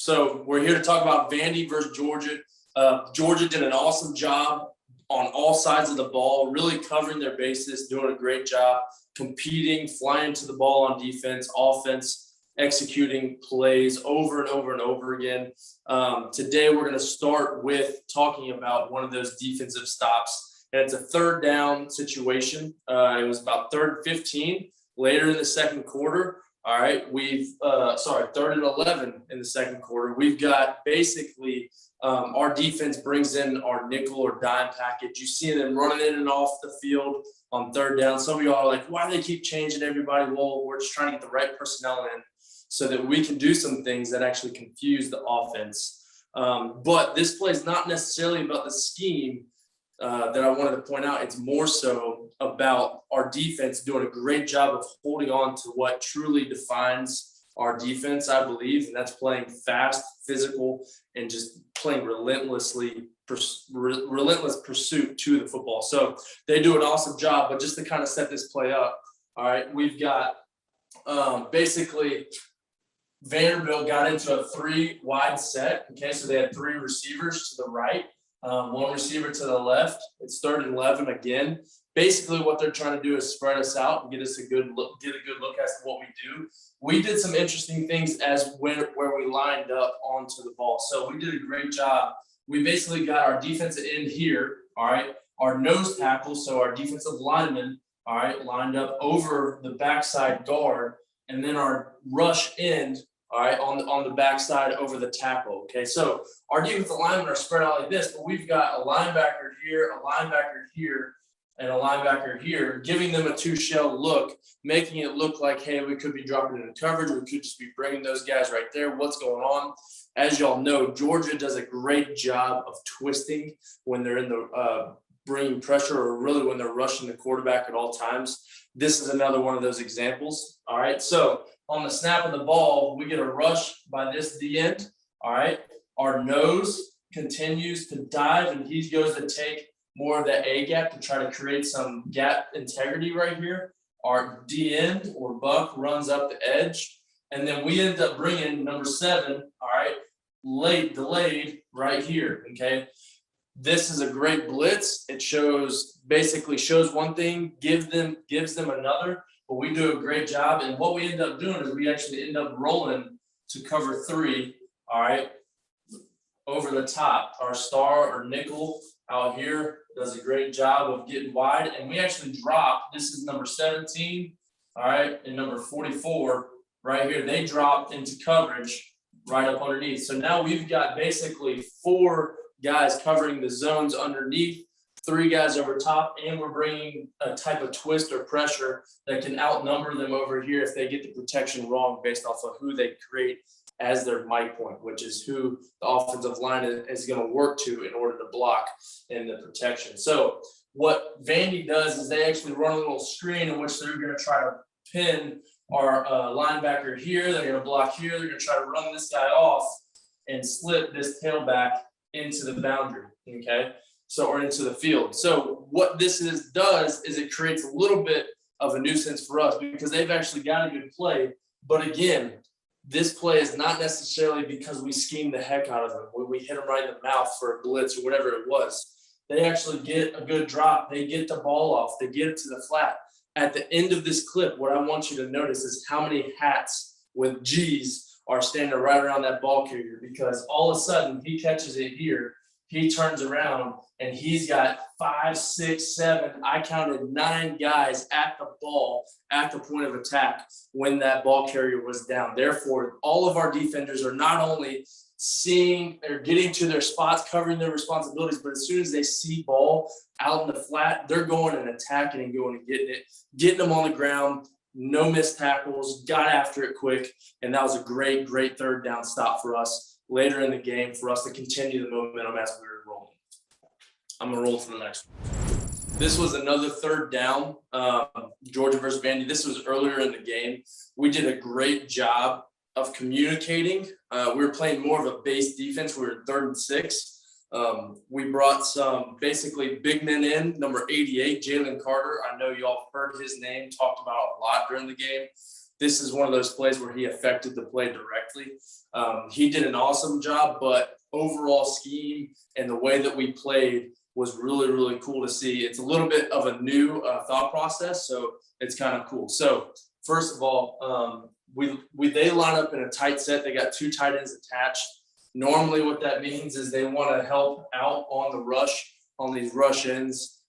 So we're here to talk about Vandy versus Georgia. Georgia did an awesome job on all sides of the ball, really covering their bases, doing a great job, competing, flying to the ball on defense, offense, executing plays over and over and over again. Today, we're going to start with talking about one of those defensive stops. And it's a third down situation. It was about 3rd and 15 later in the second quarter. All right, third and 11 in the second quarter. We've got basically our defense brings in our nickel or dime package. You see them running in and off the field on third down. Some of y'all are like, why do they keep changing everybody? Well, we're just trying to get the right personnel in so that we can do some things that actually confuse the offense. But this play is not necessarily about the scheme that I wanted to point out. It's more so about our defense doing a great job of holding on to what truly defines our defense, I believe, and that's playing fast, physical, and just playing relentless pursuit to the football. So they do an awesome job. But just to kind of set this play up, all right, we've got basically Vanderbilt got into a 3-wide set. Okay, so they had 3 receivers to the right, 1 receiver to the left. It's 3rd and 11 again. Basically, what they're trying to do is spread us out and get us a good look as to what we do. We did some interesting things where we lined up onto the ball. So we did a great job. We basically got our defensive end here, all right, our nose tackle, so our defensive lineman, all right, lined up over the backside guard, and then our rush end, all right, on the backside over the tackle. Okay, so our defensive linemen are spread out like this, but we've got a linebacker here, a linebacker here, and a linebacker here, giving them a 2-shell look, making it look like, hey, we could be dropping into coverage. We could just be bringing those guys right there. What's going on? As y'all know, Georgia does a great job of twisting when they're in the bringing pressure, or really when they're rushing the quarterback at all times. This is another one of those examples. All right, so on the snap of the ball, we get a rush by this D end. All right, our nose continues to dive, and he goes to take more of that A gap to try to create some gap integrity right here. Our D end or buck runs up the edge, and then we end up bringing number 7, all right, delayed right here, okay? This is a great blitz. It basically shows one thing, gives them another, but we do a great job. And what we end up doing is we actually end up rolling to cover 3, all right, over the top. Our star or nickel out here does a great job of getting wide, and we actually drop. This is number 17, all right, and number 44 right here. They dropped into coverage right up underneath. So now we've got basically 4 guys covering the zones underneath, 3 guys over top, and we're bringing a type of twist or pressure that can outnumber them over here if they get the protection wrong based off of who they create as their mic point, which is who the offensive line is going to work to in order to block in the protection. So what Vandy does is they actually run a little screen in which they're going to try to pin our linebacker here. They're going to block here. They're going to try to run this guy off and slip this tailback into the boundary, okay? So, or into the field. So what this does is it creates a little bit of a nuisance for us because they've actually got a good play. But again, this play is not necessarily because we schemed the heck out of them when we hit them right in the mouth for a blitz or whatever it was. They actually get a good drop. They get the ball off. They get it to the flat. At the end of this clip, what I want you to notice is how many hats with G's are standing right around that ball carrier, because all of a sudden he catches it here. He turns around and he's got 5, 6, 7. I counted 9 guys at the ball at the point of attack when that ball carrier was down. Therefore, all of our defenders are not only seeing or getting to their spots, covering their responsibilities, but as soon as they see ball out in the flat, they're going and attacking and going and getting it, getting them on the ground. No missed tackles, got after it quick, and that was a great, great third down stop for us later in the game for us to continue the momentum as we were rolling. I'm going to roll to the next one. This was another third down, Georgia versus Vandy. This was earlier in the game. We did a great job of communicating. We were playing more of a base defense. We were 3rd and 6. We brought some basically big men in. Number 88, Jalen Carter. I know y'all heard his name talked about a lot during the game. this is one of those plays where he affected the play directly. He did an awesome job, but overall scheme and the way that we played was really, really cool to see. It's a little bit of a new thought process, so it's kind of cool. So first of all, they line up in a tight set. They got 2 tight ends attached. Normally what that means is they want to help out on the rush, on these rush ends,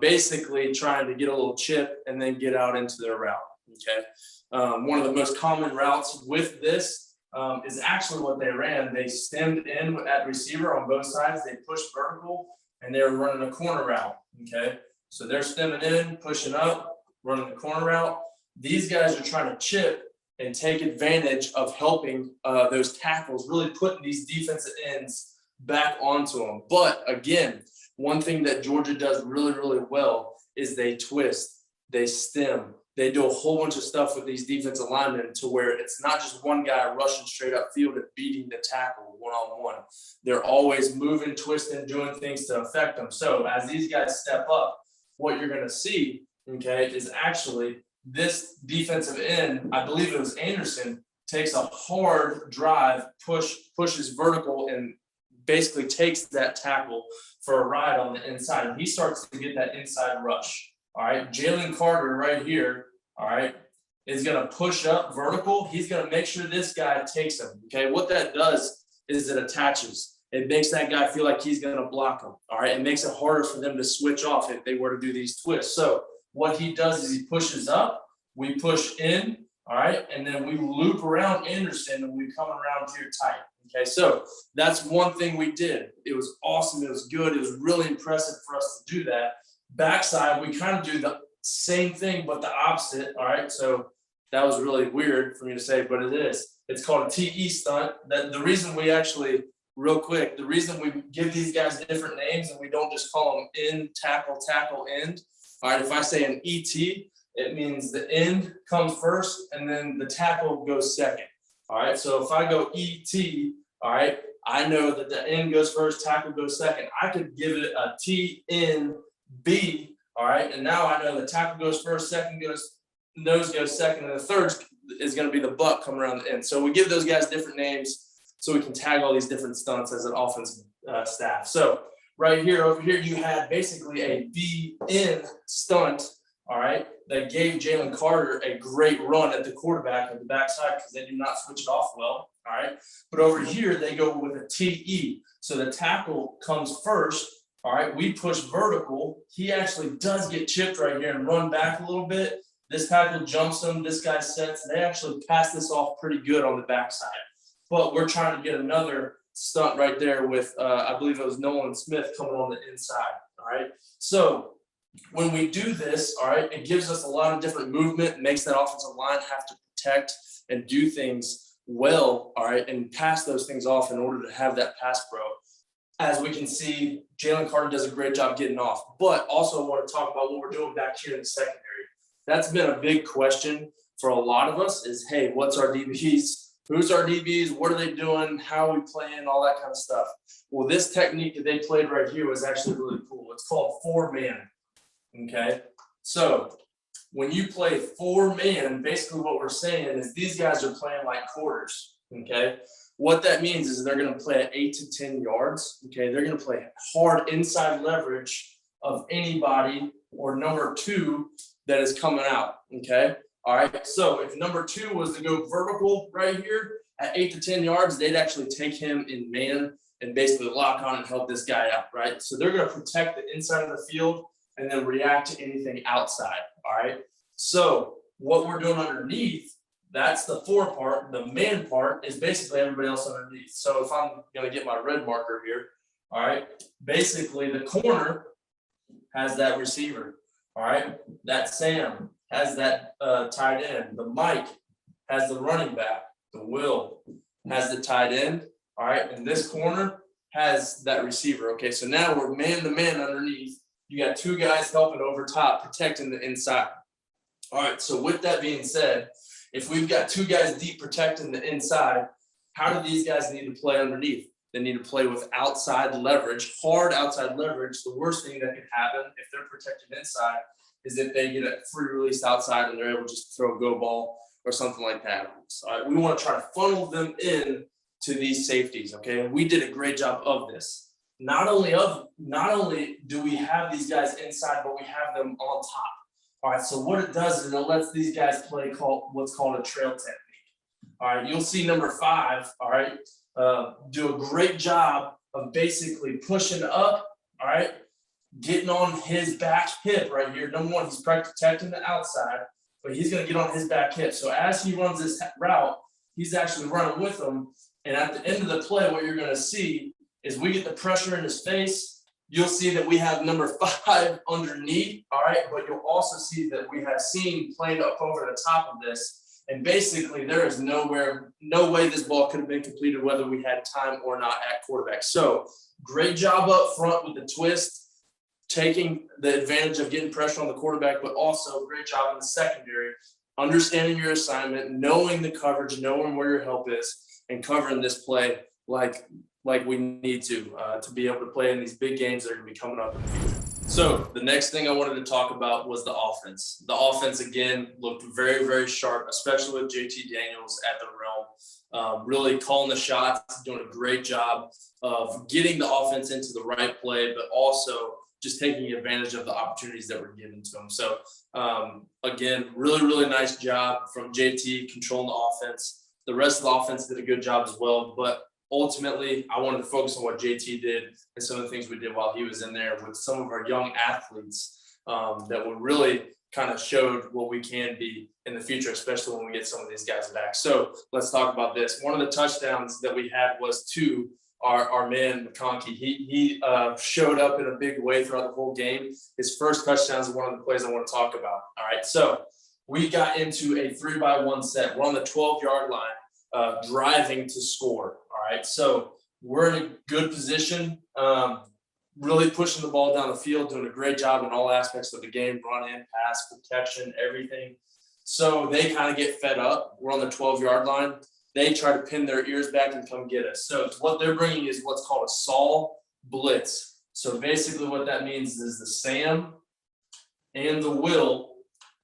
basically trying to get a little chip and then get out into their route, okay? One of the most common routes with this is actually what they ran. They stemmed in at receiver on both sides. They pushed vertical, and they were running a corner route, okay? So they're stemming in, pushing up, running the corner route. These guys are trying to chip and take advantage of helping those tackles, really putting these defensive ends back onto them. But again, one thing that Georgia does really, really well is they twist, they stem, they do a whole bunch of stuff with these defensive linemen to where it's not just one guy rushing straight up field and beating the tackle one-on-one. They're always moving, twisting, doing things to affect them. So as these guys step up, what you're going to see, okay, is actually this defensive end, I believe it was Anderson, takes a hard drive, pushes vertical, and basically takes that tackle for a ride on the inside. And he starts to get that inside rush. All right, Jalen Carter right here, all right, is going to push up vertical. He's going to make sure this guy takes him, okay? What that does is it attaches. It makes that guy feel like he's going to block him, all right? It makes it harder for them to switch off if they were to do these twists. So what he does is he pushes up, we push in, all right, and then we loop around Anderson and we come around here tight, okay? So that's one thing we did. It was awesome. It was good. It was really impressive for us to do that. Backside, we kind of do the same thing, but the opposite. All right. So that was really weird for me to say, but it is. It's called a TE stunt. That the reason we actually, real quick, the reason we give these guys different names and we don't just call them end, tackle, tackle, end. All right. If I say an ET, it means the end comes first and then the tackle goes second. All right. So if I go ET, all right, I know that the end goes first, tackle goes second. I could give it a TN B, all right, and now I know the tackle goes first, second goes, nose goes second, and the third is going to be the butt coming around the end. So we give those guys different names so we can tag all these different stunts as an offensive staff. So right here, over here, you had basically a B-in stunt, all right, that gave Jalen Carter a great run at the quarterback at the backside because they do not switch it off well, all right. But over here, they go with a TE. So the tackle comes first. All right, we push vertical. He actually does get chipped right here and run back a little bit. This tackle jumps him. This guy sets. They actually pass this off pretty good on the backside. But we're trying to get another stunt right there with, I believe it was Nolan Smith coming on the inside. All right, so when we do this, all right, it gives us a lot of different movement, makes that offensive line have to protect and do things well, all right, and pass those things off in order to have that pass pro. As we can see, Jalen Carter does a great job getting off. But also I want to talk about what we're doing back here in the secondary. That's been a big question for a lot of us is, hey, what's our DBs? Who's our DBs? What are they doing? How are we playing? All that kind of stuff. Well, this technique that they played right here was actually really cool. It's called 4-man, okay? So when you play 4-man, basically what we're saying is these guys are playing like quarters, okay? What that means is they're going to play at 8 to 10 yards. Okay, they're going to play hard inside leverage of anybody or number 2 that is coming out. Okay, all right. So if number 2 was to go vertical right here at 8 to 10 yards, they'd actually take him in man and basically lock on and help this guy out. Right. So they're going to protect the inside of the field and then react to anything outside. All right. So what we're doing underneath. That's the 4 part. The man part is basically everybody else underneath. So if I'm going to get my red marker here, all right, basically the corner has that receiver, all right? That Sam has that tight end. The Mike has the running back. The Will has the tight end, all right? And this corner has that receiver, okay? So now we're man-to-man underneath. You got 2 guys helping over top, protecting the inside. All right, so with that being said, if we've got 2 guys deep protecting the inside, how do these guys need to play underneath? They need to play with outside leverage, hard outside leverage. The worst thing that could happen if they're protected inside is if they get a free release outside and they're able to just throw a go ball or something like that. All right, we want to try to funnel them in to these safeties. Okay, and we did a great job of this. Not only do we have these guys inside, but we have them on top. All right, so what it does is it lets these guys play what's called a trail technique. All right, you'll see number 5, all right, do a great job of basically pushing up, all right, getting on his back hip right here. Number 1, he's protecting the outside, but he's going to get on his back hip. So as he runs this route, he's actually running with him. And at the end of the play, what you're going to see is we get the pressure in his face. You'll see that we have number 5 underneath, all right? But you'll also see that we have seen playing up over the top of this. And basically, there is no way this ball could have been completed, whether we had time or not at quarterback. So great job up front with the twist, taking the advantage of getting pressure on the quarterback, but also great job in the secondary, understanding your assignment, knowing the coverage, knowing where your help is, and covering this play like we need to be able to play in these big games that are going to be coming up in the future. So the next thing I wanted to talk about was the offense. The offense, again, looked very, very sharp, especially with JT Daniels at the realm, really calling the shots, doing a great job of getting the offense into the right play, but also just taking advantage of the opportunities that were given to him. So, again, really, really nice job from JT controlling the offense. The rest of the offense did a good job as well, but ultimately, I wanted to focus on what JT did and some of the things we did while he was in there with some of our young athletes that were really kind of showed what we can be in the future, especially when we get some of these guys back. So let's talk about this. One of the touchdowns that we had was to our man McConkey. He showed up in a big way throughout the whole game. His first touchdown is one of the plays I want to talk about. All right, so we got into a 3-by-1 set. We're on the 12-yard line, driving to score. All right, so we're in a good position, really pushing the ball down the field, doing a great job in all aspects of the game, run in, pass, protection, everything. So they kind of get fed up. We're on the 12-yard line. They try to pin their ears back and come get us. So what they're bringing is what's called a Saul blitz. So basically what that means is the Sam and the Will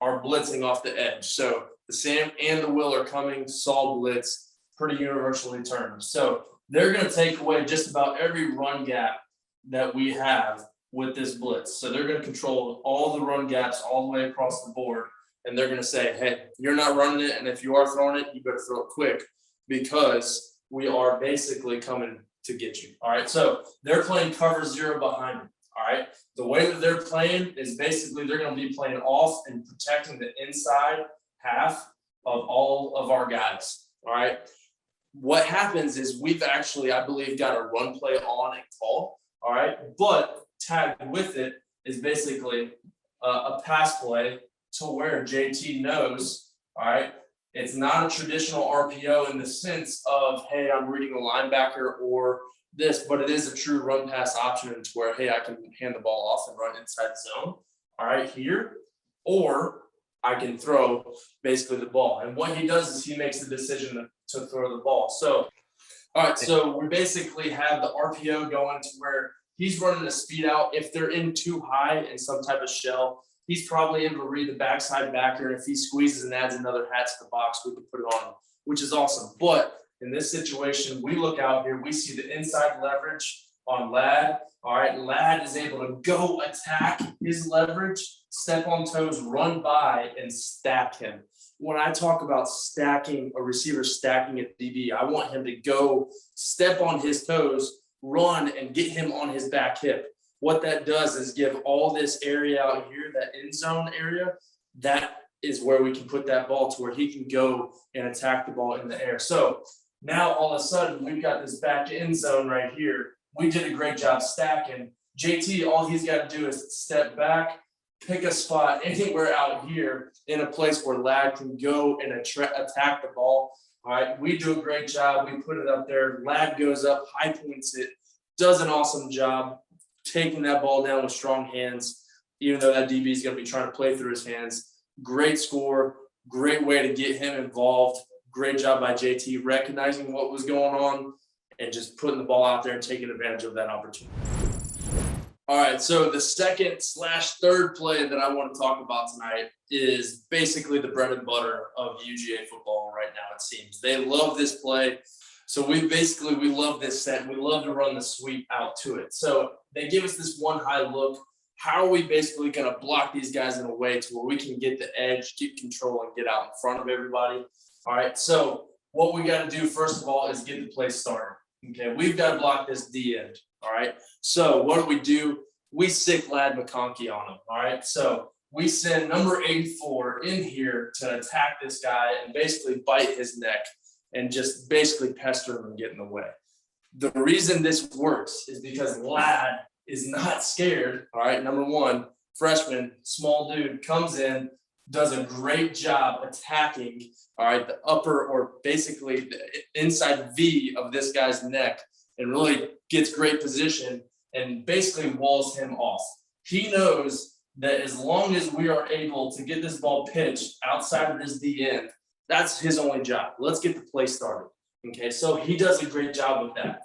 are blitzing off the edge. So the Sam and the Will are coming, Saul blitz, pretty universally termed. So they're going to take away just about every run gap that we have with this blitz. So they're going to control all the run gaps all the way across the board. And they're going to say, hey, you're not running it. And if you are throwing it, you better throw it quick because we are basically coming to get you. All right. So they're playing cover 0 behind them. All right. The way that they're playing is basically they're going to be playing off and protecting the inside half of all of our guys. All right. What happens is we've actually, I believe, got a run play on and call. All right. But tagged with it is basically a pass play to where JT knows, all right, it's not a traditional RPO in the sense of, hey, I'm reading a linebacker or this, but it is a true run pass option to where, hey, I can hand the ball off and run inside zone, all right, here, or I can throw basically the ball. And what he does is he makes the decision to throw the ball. So, all right, so we basically have the RPO going to where he's running a speed out. If they're in too high in some type of shell, he's probably able to read the backside backer. And if he squeezes and adds another hat to the box, we can put it on him, which is awesome. But in this situation, we look out here, we see the inside leverage on Ladd. All right, Ladd is able to go attack his leverage, step on toes, run by, and stack him. When I talk about stacking, a receiver stacking at DB, I want him to go step on his toes, run, and get him on his back hip. What that does is give all this area out here, that end zone area, that is where we can put that ball to where he can go and attack the ball in the air. So now all of a sudden we've got this back end zone right here. We did a great job stacking. JT, all he's got to do is step back, pick a spot anywhere out here in a place where Ladd can go and attack the ball. All right, we do a great job. We put it up there. Ladd goes up, high points it, does an awesome job taking that ball down with strong hands, even though that DB is going to be trying to play through his hands. Great score, great way to get him involved. Great job by JT recognizing what was going on and just putting the ball out there and taking advantage of that opportunity. All right, so the second/third play that I want to talk about tonight is basically the bread and butter of UGA football right now, it seems. They love this play. So we love this set. We love to run the sweep out to it. So they give us this one high look. How are we basically going to block these guys in a way to where we can get the edge, get control, and get out in front of everybody? All right, so what we got to do, first of all, is get the play started. Okay, we've got to block this D end. All right, so what do? We sick Lad McConkey on him. All right, so we send number 84 in here to attack this guy and basically bite his neck and just basically pester him and get in the way. The reason this works is because Lad is not scared. All right, number one, freshman, small dude, comes in, does a great job attacking, all right, the upper or basically the inside V of this guy's neck and really gets great position and basically walls him off. He knows that as long as we are able to get this ball pitched outside of this D end, that's his only job. Let's get the play started. Okay, so he does a great job with that.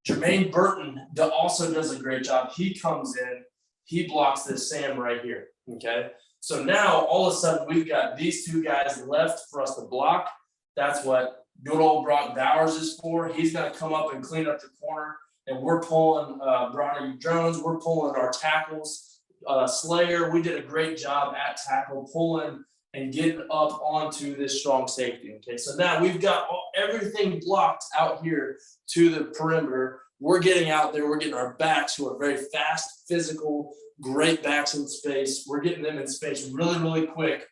Jermaine Burton also does a great job. He comes in, he blocks this Sam right here. Okay, so now all of a sudden we've got these two guys left for us to block. That's what good old Brock Bowers is for. He's going to come up and clean up the corner, and we're pulling Bronny Jones. We're pulling our tackles. Slayer, we did a great job at tackle, pulling and getting up onto this strong safety. Okay, so now we've got everything blocked out here to the perimeter. We're getting out there. We're getting our backs, who are very fast, physical, great backs in space. We're getting them in space really, really quick.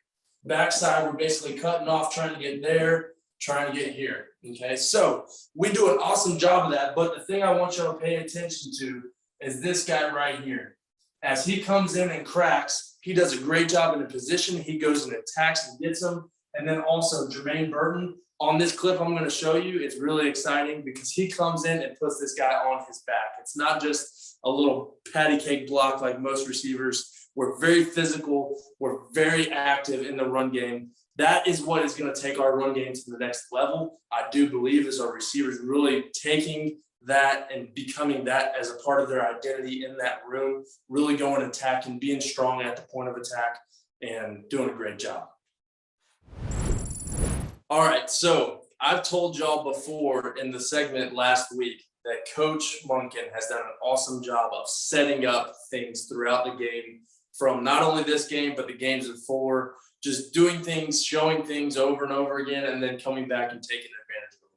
Backside, we're basically cutting off, trying to get there, trying to get here. Okay, so we do an awesome job of that. But the thing I want you to pay attention to is this guy right here. As he comes in and cracks, he does a great job in the position. He goes and attacks and gets him. And then also Jermaine Burton, on this clip I'm going to show you, it's really exciting because he comes in and puts this guy on his back. It's not just a little patty cake block like most receivers. We're very physical. We're very active in the run game. That is what is going to take our run game to the next level. I do believe as our receivers really taking that and becoming that as a part of their identity in that room, really going attacking, being strong at the point of attack, and doing a great job. All right, so I've told y'all before in the segment last week that Coach Munkin has done an awesome job of setting up things throughout the game, from not only this game, but the games before, just doing things, showing things over and over again, and then coming back and taking advantage of them.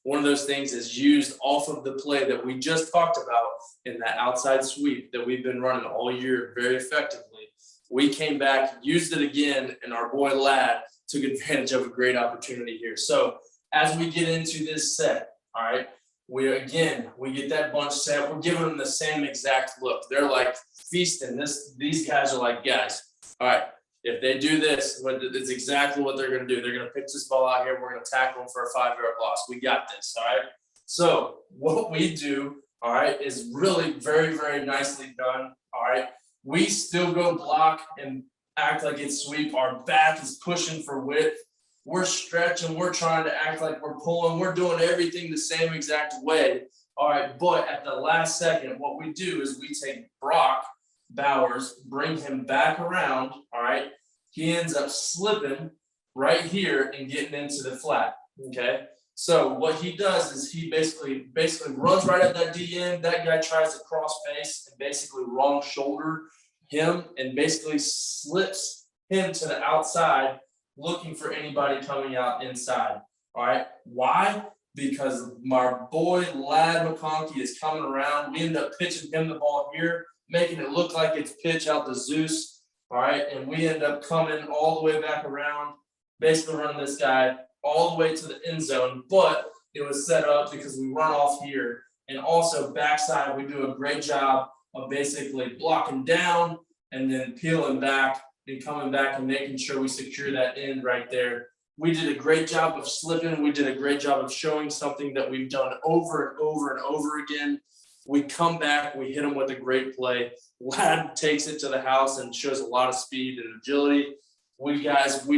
One of those things is used off of the play that we just talked about in that outside sweep that we've been running all year very effectively. We came back, used it again, and our boy Lad took advantage of a great opportunity here. So as we get into this set, all right, we get that bunch set. We're giving them the same exact look. They're like feasting. These guys are like, guys, all right, if they do this, it's exactly what they're going to do. They're going to pitch this ball out here. We're going to tackle them for a 5-yard loss. We got this, all right? So what we do, all right, is really very, very nicely done, all right? We still go block and act like it's sweep. Our back is pushing for width. We're stretching. We're trying to act like we're pulling. We're doing everything the same exact way, all right? But at the last second, what we do is we take Brock Bowers, bring him back around, all right? He ends up slipping right here and getting into the flat, okay? So what he does is he basically runs right at that D end. That guy tries to cross face and basically wrong shoulder him and basically slips him to the outside looking for anybody coming out inside, all right? Why? Because my boy Lad McConkey is coming around. We end up pitching him the ball here, making it look like it's pitch out to Zeus, all right? And we end up coming all the way back around, basically running this guy all the way to the end zone, but it was set up because we run off here. And also backside, we do a great job of basically blocking down and then peeling back and coming back and making sure we secure that end right there. We did a great job of slipping. We did a great job of showing something that we've done over and over and over again. We come back, we hit them with a great play. Lad takes it to the house and shows a lot of speed and agility. We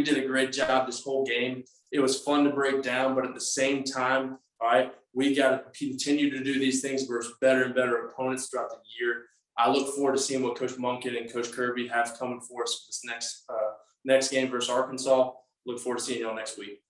did a great job this whole game. It was fun to break down, but at the same time, all right, we got to continue to do these things versus better and better opponents throughout the year. I look forward to seeing what Coach Monken and Coach Kirby have coming for us for this next game versus Arkansas. Look forward to seeing y'all next week.